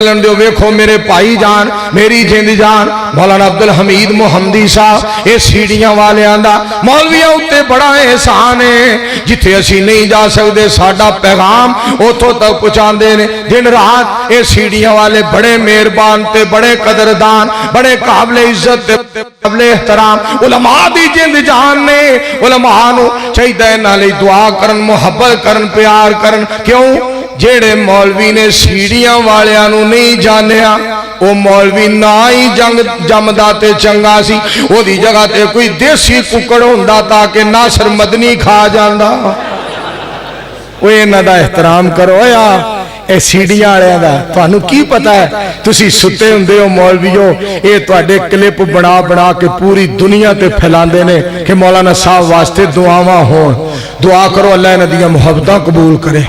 दो वेखो मेरे भाई जान मेरी जिंद जान मौलाना अब्दुल हमीद मुहम्मदी साहब ये सीढ़ियां वालियां दा मौलवियां उत्ते बड़ा एहसान है जिथे असी नहीं जा सकते साडा पैगाम उतों तक पहुंचाते ने दिन रात ये सीढ़ियां वाले बड़े मेहरबान ते बड़े कदरदान बड़े काबिल इज्जत ते काबिल एहतराम उलमा दी जिंद जान ने उलमा नूं चाहिए इन्हां लई दुआ करन मुहब्बत करन प्यार करन क्यों जेड़े मौलवी ने सीढ़ियां वालियां नूं नहीं जानिया वो मौलवी ना ही जंग जमदा ते चंगा सी ओदी जगह ते कोई देसी कुकड़ हुंदा ताकि नासर मदनी खा जांदा। ओए इन्हां दा एहतराम करो या ए सीढ़ियां वालियां दा तुहानूं की पता है तुसी सुते हुंदे हो मौलवियो ये तुहाडे क्लिप बना बना के पूरी दुनिया ते फैलांदे ने कि मौलाना साहब वास्ते दुआवां होण। दुआ करो अल्लाह इन्हां दियां मुहब्बतां कबूल करे।